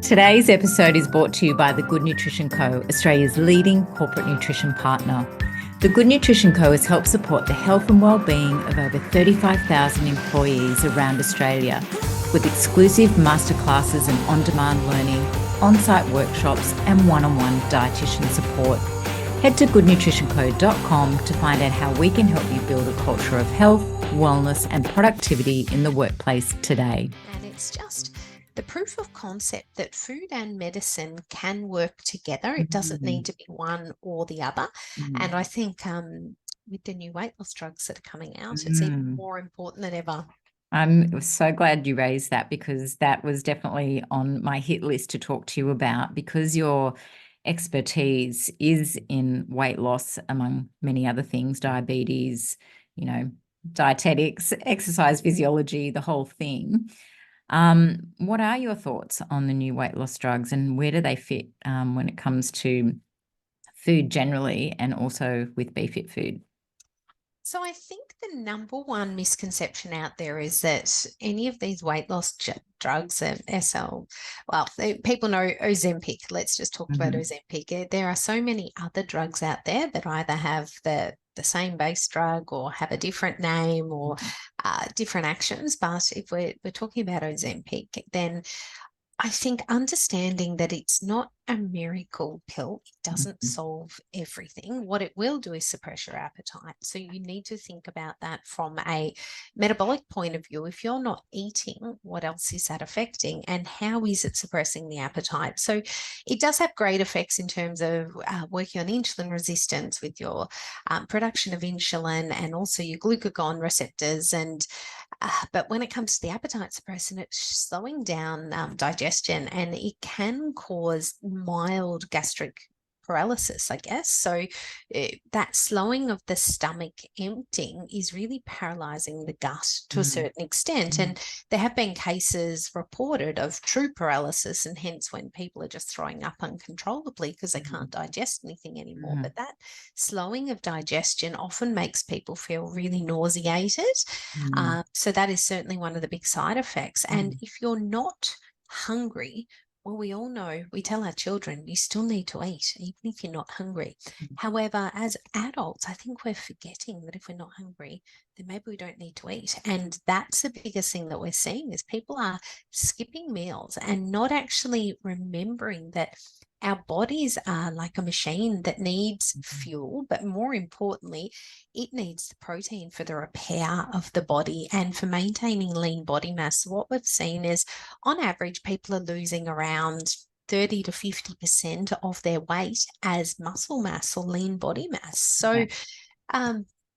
Today's episode is brought to you by The Good Nutrition Co., Australia's leading corporate nutrition partner. The Good Nutrition Co. has helped support the health and wellbeing of over 35,000 employees around Australia with exclusive masterclasses and on-demand learning, on-site workshops and one-on-one dietitian support. Head to goodnutritionco.com to find out how we can help you build a culture of health, wellness and productivity in the workplace today. And it's just the proof of concept that food and medicine can work together. It doesn't need to be one or the other. And I think with the new weight loss drugs that are coming out, it's even more important than ever. I'm so glad you raised that, because that was definitely on my hit list to talk to you about, because your expertise is in weight loss, among many other things, diabetes, dietetics, exercise physiology, the whole thing. What are your thoughts on the new weight loss drugs, and where do they fit when it comes to food generally and also with BeFit Food? So I think the number one misconception out there is that any of these weight loss drugs, people know Ozempic. Let's just talk about Ozempic. There are so many other drugs out there that either have the same base drug or have a different name or different actions. But if we're talking about Ozempic, then I think understanding that it's not a miracle pill, it doesn't solve everything. What it will do is suppress your appetite. So you need to think about that from a metabolic point of view. If you're not eating, what else is that affecting, and how is it suppressing the appetite? So it does have great effects in terms of working on insulin resistance with your production of insulin and also your glucagon receptors. But when it comes to the appetite suppressant, it's slowing down digestion, and it can cause mild gastric paralysis, I guess. So that slowing of the stomach emptying is really paralyzing the gut to a certain extent. And there have been cases reported of true paralysis, and hence when people are just throwing up uncontrollably because they can't digest anything anymore. But that slowing of digestion often makes people feel really nauseated. So that is certainly one of the big side effects. And if you're not hungry, well, we all know, we tell our children, you still need to eat, even if you're not hungry. However, as adults, I think we're forgetting that if we're not hungry, then maybe we don't need to eat. And that's the biggest thing that we're seeing, is people are skipping meals and not actually remembering that our bodies are like a machine that needs fuel, but more importantly, it needs the protein for the repair of the body and for maintaining lean body mass. So what we've seen is, on average, people are losing around 30 to 50% of their weight as muscle mass or lean body mass. So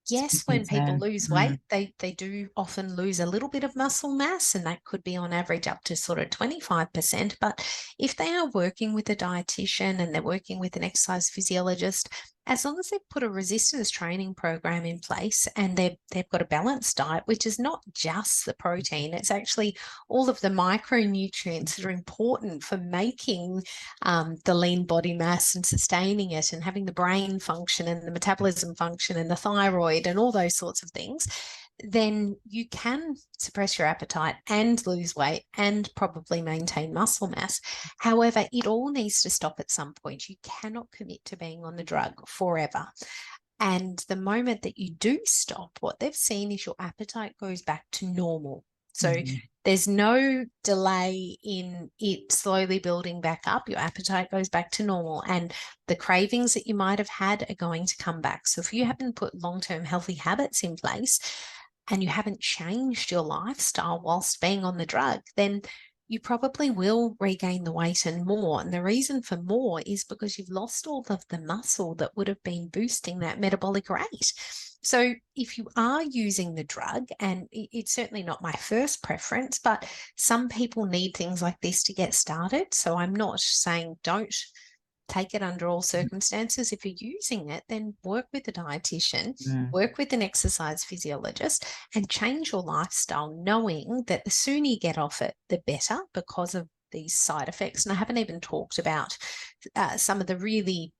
yes, when people lose weight, they do often lose a little bit of muscle mass, and that could be on average up to sort of 25%. But if they are working with a dietitian and they're working with an exercise physiologist, as long as they've put a resistance training program in place and they've got a balanced diet, which is not just the protein, it's actually all of the micronutrients that are important for making the lean body mass and sustaining it and having the brain function and the metabolism function and the thyroid and all those sorts of things, then you can suppress your appetite and lose weight and probably maintain muscle mass. However, it all needs to stop at some point. You cannot commit to being on the drug forever. And the moment that you do stop, what they've seen is your appetite goes back to normal. So there's no delay in it slowly building back up. Your appetite goes back to normal, and the cravings that you might have had are going to come back. So if you haven't put long-term healthy habits in place and you haven't changed your lifestyle whilst being on the drug, then you probably will regain the weight and more. And the reason for more is because you've lost all of the muscle that would have been boosting that metabolic rate. So if you are using the drug, and it's certainly not my first preference, but some people need things like this to get started. So I'm not saying don't take it under all circumstances. If you're using it, then work with a dietitian, work with an exercise physiologist, and change your lifestyle, knowing that the sooner you get off it, the better, because of these side effects. And I haven't even talked about some of the really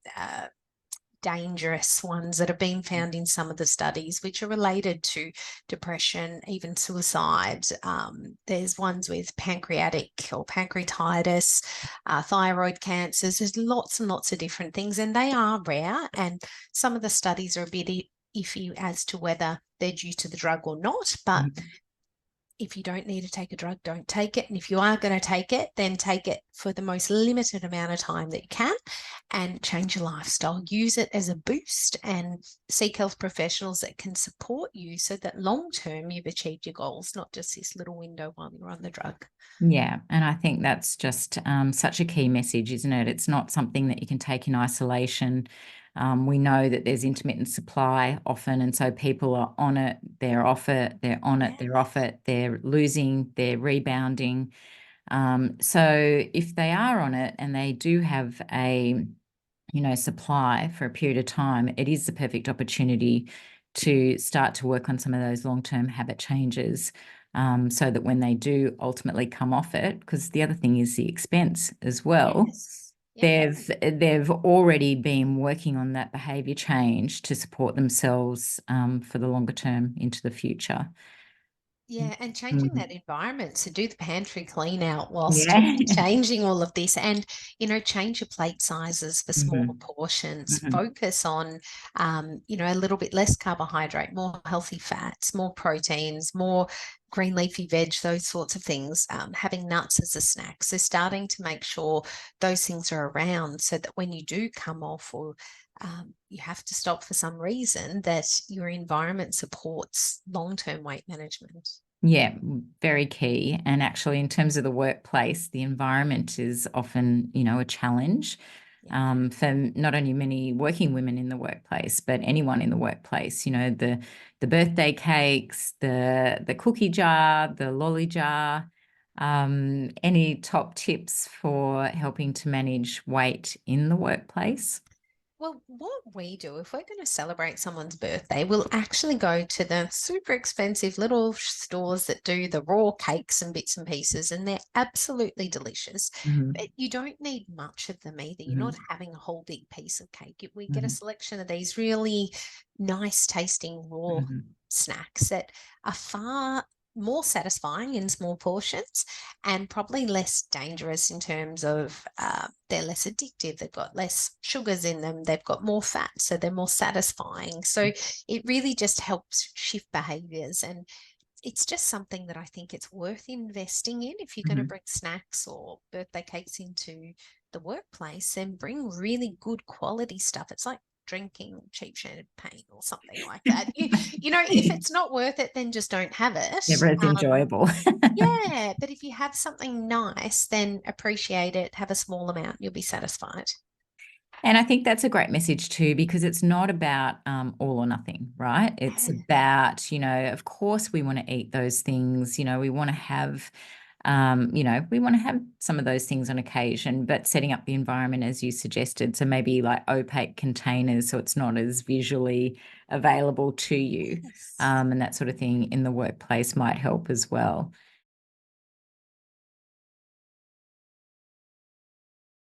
dangerous ones that have been found in some of the studies, which are related to depression, even suicide. There's ones with pancreatic or pancreatitis, thyroid cancers. There's lots and lots of different things, and they are rare. And some of the studies are a bit iffy as to whether they're due to the drug or not. But if you don't need to take a drug, don't take it. And if you are going to take it, then take it for the most limited amount of time that you can and change your lifestyle. Use it as a boost and seek health professionals that can support you so that long term you've achieved your goals, not just this little window while you're on the drug. Yeah, and I think that's just such a key message, isn't it? It's not something that you can take in isolation. We know that there's intermittent supply often, and so people are on it, they're off it, they're on it, they're off it, they're losing, they're rebounding. So if they are on it and they do have a, supply for a period of time, it is the perfect opportunity to start to work on some of those long-term habit changes. So that when they do ultimately come off it, because the other thing is the expense as well. Yes. Yes. They've already been working on that behaviour change to support themselves for the longer term into the future. Yeah, and changing that environment. So do the pantry clean out whilst Yeah. changing all of this, and change your plate sizes for smaller portions. Focus on a little bit less carbohydrate, more healthy fats, more proteins, more green leafy veg, those sorts of things. Having nuts as a snack. So starting to make sure those things are around so that when you do come off or you have to stop for some reason, that your environment supports long-term weight management. Yeah, very key. And actually, in terms of the workplace, the environment is often, a challenge for not only many working women in the workplace, but anyone in the workplace. The birthday cakes, the cookie jar, the lolly jar. Any top tips for helping to manage weight in the workplace? Well, what we do, if we're going to celebrate someone's birthday, we'll actually go to the super expensive little stores that do the raw cakes and bits and pieces, and they're absolutely delicious. But you don't need much of them either. You're not having a whole big piece of cake. We get a selection of these really nice tasting raw snacks that are far more satisfying in small portions and probably less dangerous in terms of they're less addictive. They've got less sugars in them. They've got more fat, so they're more satisfying. So it really just helps shift behaviors. And it's just something that I think it's worth investing in. If you're going to bring snacks or birthday cakes into the workplace, then bring really good quality stuff. It's like drinking cheap champagne or something like that. If it's not worth it, then just don't have it. Never as enjoyable. Yeah, but if you have something nice, then appreciate it, have a small amount, you'll be satisfied. And I think that's a great message too, because it's not about all or nothing, right? It's about, of course we want to eat those things, we want to have, we want to have some of those things on occasion, but setting up the environment as you suggested. So maybe like opaque containers so it's not as visually available to you, and that sort of thing in the workplace might help as well.